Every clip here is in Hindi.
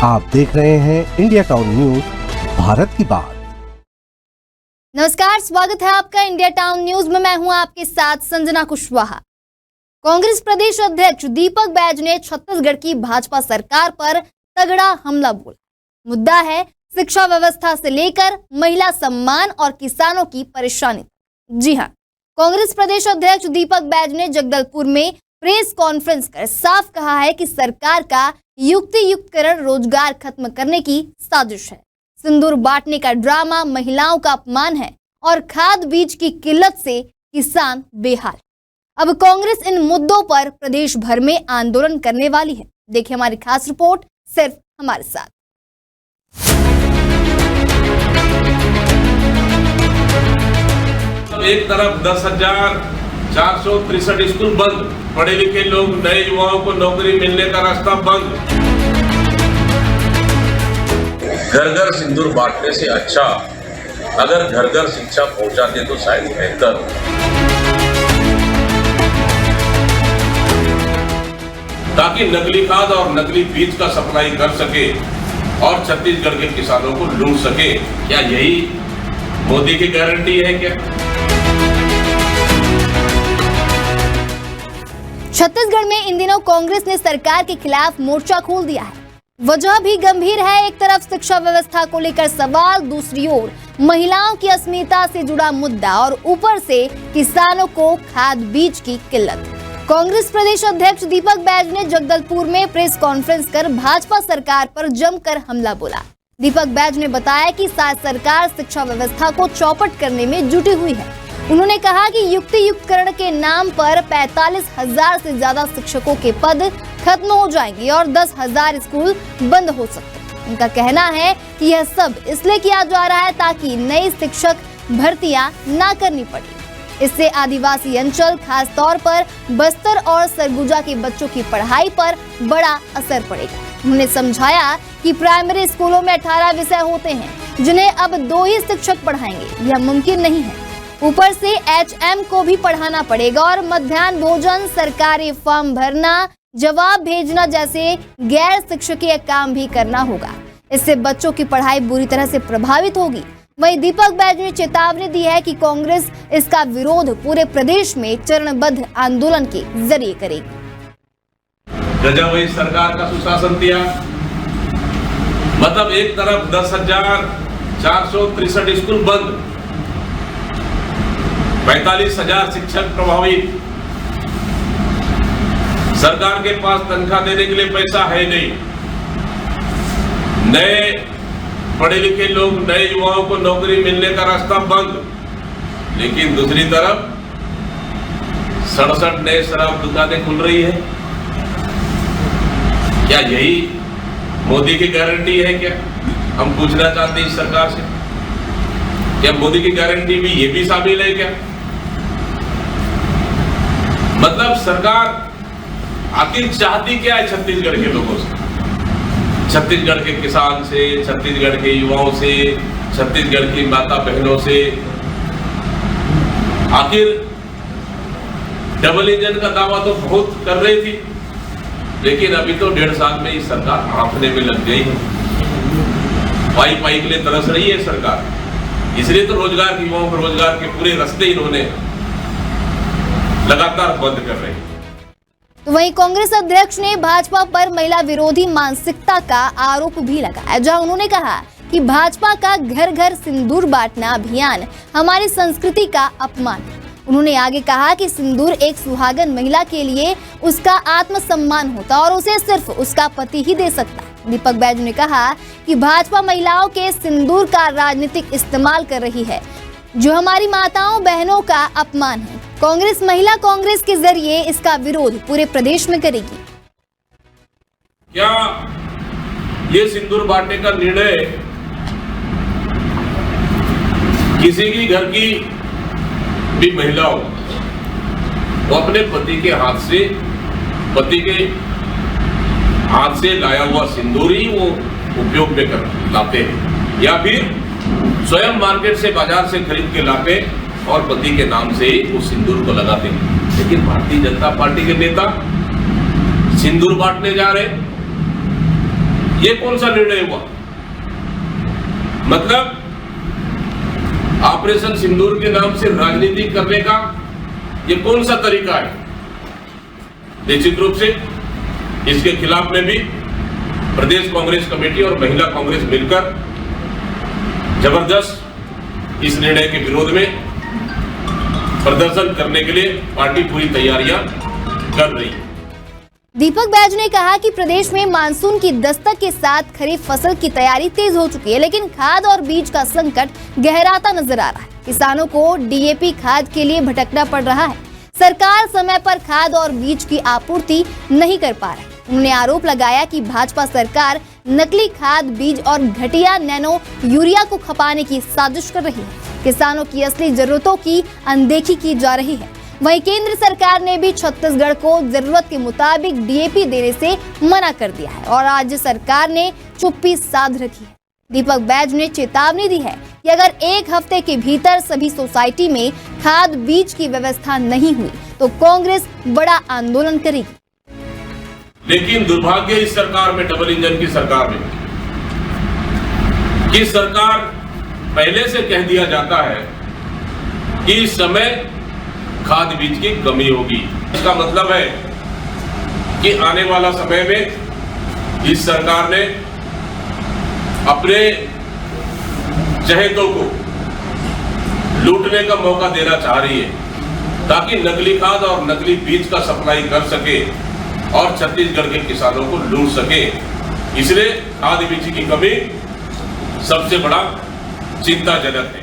आप देख रहे हैं इंडिया टाउन न्यूज, भारत की बात। नमस्कार, स्वागत है आपका इंडिया टाउन न्यूज में। मैं हूं आपके साथ संजना कुशवाहा। कांग्रेस प्रदेश अध्यक्ष दीपक बैज ने छत्तीसगढ़ की भाजपा सरकार पर तगड़ा हमला बोला। मुद्दा है शिक्षा व्यवस्था से लेकर महिला सम्मान और किसानों की परेशानी। जी हां, कांग्रेस प्रदेश अध्यक्ष दीपक बैज ने जगदलपुर में प्रेस कॉन्फ्रेंस कर साफ कहा है कि सरकार का युक्तियुक्तकरण रोजगार खत्म करने की साजिश है। सिंदूर बांटने का ड्रामा महिलाओं का अपमान है और खाद बीज की किल्लत से किसान बेहाल। अब कांग्रेस इन मुद्दों पर प्रदेश भर में आंदोलन करने वाली है। देखिए हमारी खास रिपोर्ट सिर्फ हमारे साथ। एक तरफ 10,463 स्कूल बंद, पढ़े लिखे लोग, नए युवाओं को नौकरी मिलने का रास्ता बंद। घर घर सिंदूर बांटने से अच्छा अगर घर घर शिक्षा पहुंचाते तो शायद बेहतर हो, ताकि नकली खाद और नकली बीज का सप्लाई कर सके और छत्तीसगढ़ के किसानों को लूट सके। क्या यही मोदी की गारंटी है? क्या छत्तीसगढ़ में इन दिनों कांग्रेस ने सरकार के खिलाफ मोर्चा खोल दिया है। वजह भी गंभीर है। एक तरफ शिक्षा व्यवस्था को लेकर सवाल, दूसरी ओर महिलाओं की अस्मिता से जुड़ा मुद्दा और ऊपर से किसानों को खाद बीज की किल्लत। कांग्रेस प्रदेश अध्यक्ष दीपक बैज ने जगदलपुर में प्रेस कॉन्फ्रेंस कर भाजपा सरकार पर जमकर हमला बोला। दीपक बैज ने बताया कि सरकार शिक्षा व्यवस्था को चौपट करने में जुटी हुई है। उन्होंने कहा कि युक्तियुक्तकरण के नाम पर 45,000 से ज्यादा शिक्षकों के पद खत्म हो जाएंगे और 10,000 स्कूल बंद हो सकते हैं। उनका कहना है कि यह सब इसलिए किया जा रहा है ताकि नई शिक्षक भर्तियां ना करनी पड़े। इससे आदिवासी अंचल, खास तौर पर बस्तर और सरगुजा के बच्चों की पढ़ाई पर बड़ा असर पड़ेगा। उन्होंने समझाया कि प्राइमरी स्कूलों में 18 विषय होते हैं जिन्हें अब 2 ही शिक्षक पढ़ाएंगे। यह मुमकिन नहीं है। ऊपर से HM को भी पढ़ाना पड़ेगा और मध्याह्न भोजन, सरकारी फॉर्म भरना, जवाब भेजना जैसे गैर शिक्षकीय काम भी करना होगा। इससे बच्चों की पढ़ाई बुरी तरह से प्रभावित होगी। वहीं दीपक बैज ने चेतावनी दी है कि कांग्रेस इसका विरोध पूरे प्रदेश में चरणबद्ध आंदोलन के जरिए करेगी। गजब वही सरकार का सुशासन दिया। मतलब एक तरफ 10,463 स्कूल बंद, 45,000 शिक्षक प्रभावित, सरकार के पास तनख्वाह देने के लिए पैसा है नहीं, नए पढ़े लिखे लोग, नए युवाओं को नौकरी मिलने का रास्ता बंद। लेकिन दूसरी तरफ 67 नए शराब दुकानें खुल रही है। क्या यही मोदी की गारंटी है? क्या हम पूछना चाहते हैं इस सरकार से, क्या मोदी की गारंटी में ये भी शामिल है? क्या मतलब सरकार आखिर चाहती क्या है छत्तीसगढ़ के लोगों से, छत्तीसगढ़ के किसान से, छत्तीसगढ़ के युवाओं से, छत्तीसगढ़ की माता बहनों से? आखिर डबल इंजन का दावा तो बहुत कर रही थी, लेकिन अभी तो 1.5 साल में इस सरकार हांफने में लग गई है। पाई पाई के लिए तरस रही है सरकार। इसलिए तो रोजगार के युवाओं को रोजगार के पूरे रास्ते इन्होंने लगातार बंद कर रहे हैं। तो वहीं कांग्रेस अध्यक्ष ने भाजपा पर महिला विरोधी मानसिकता का आरोप भी लगाया, जहां उन्होंने कहा कि भाजपा का घर घर सिंदूर बांटना अभियान हमारी संस्कृति का अपमान है। उन्होंने आगे कहा कि सिंदूर एक सुहागन महिला के लिए उसका आत्मसम्मान होता और उसे सिर्फ उसका पति ही दे सकता। दीपक बैज ने कहा कि भाजपा महिलाओं के सिंदूर का राजनीतिक इस्तेमाल कर रही है, जो हमारी माताओं बहनों का अपमान है। कांग्रेस महिला कांग्रेस के जरिए इसका विरोध पूरे प्रदेश में करेगी। क्या ये सिंदूर बांटने का निर्णय किसी की घर की भी महिला हो, वो अपने पति के हाथ से लाया हुआ सिंदूर ही वो उपयोग में कर लाते हैं, या फिर स्वयं मार्केट से, बाजार से खरीद के लाते और पति के नाम से ही उस सिंदूर को लगाते हैं। लेकिन भारतीय जनता पार्टी के नेता सिंदूर बांटने जा रहे, ये कौन सा निर्णय हुआ? मतलब ऑपरेशन सिंदूर के नाम से राजनीति करने का ये कौन सा तरीका है? निश्चित रूप से इसके खिलाफ में भी प्रदेश कांग्रेस कमेटी और महिला कांग्रेस मिलकर जबरदस्त इस निर्णय के विरोध में प्रदर्शन करने के लिए पार्टी पूरी तैयारियां कर रही है। दीपक बैज ने कहा कि प्रदेश में मानसून की दस्तक के साथ खरीफ फसल की तैयारी तेज हो चुकी है, लेकिन खाद और बीज का संकट गहराता नजर आ रहा है। किसानों को डीएपी खाद के लिए भटकना पड़ रहा है। सरकार समय पर खाद और बीज की आपूर्ति नहीं कर पा रही। उन्होंने आरोप लगाया कि भाजपा सरकार नकली खाद, बीज और घटिया नैनो यूरिया को खपाने की साजिश कर रही है। किसानों की असली जरूरतों की अनदेखी की जा रही है। वहीं केंद्र सरकार ने भी छत्तीसगढ़ को जरूरत के मुताबिक डीएपी देने से मना कर दिया है और राज्य सरकार ने चुप्पी साध रखी है। दीपक बैज ने चेतावनी दी है कि अगर एक हफ्ते के भीतर सभी सोसाइटी में खाद बीज की व्यवस्था नहीं हुई तो कांग्रेस बड़ा आंदोलन करेगी। लेकिन दुर्भाग्य इस सरकार में, डबल इंजन की सरकार में, कि सरकार पहले से कह दिया जाता है कि इस समय खाद बीज की कमी होगी। इसका मतलब है कि आने वाला समय में इस सरकार ने अपने चहेतों को लूटने का मौका देना चाह रही है ताकि नकली खाद और नकली बीज का सप्लाई कर सके और छत्तीसगढ़ के किसानों को लूट सके। इसलिए खाद बीज की कमी सबसे बड़ा चिंताजनक है।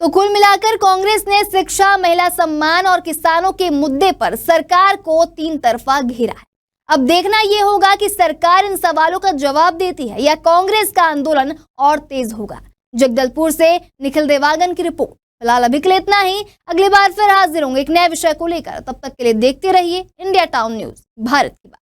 तो कुल मिलाकर कांग्रेस ने शिक्षा, महिला सम्मान और किसानों के मुद्दे पर सरकार को तीन तरफा घेरा है। अब देखना यह होगा कि सरकार इन सवालों का जवाब देती है या कांग्रेस का आंदोलन और तेज होगा। जगदलपुर से निखिल देवांगन की रिपोर्ट। फिलहाल अभी के लिए इतना ही। अगली बार फिर हाजिर होंगे एक नए विषय को लेकर। तब तक के लिए देखते रहिए इंडिया टाउन न्यूज, भारत की बात।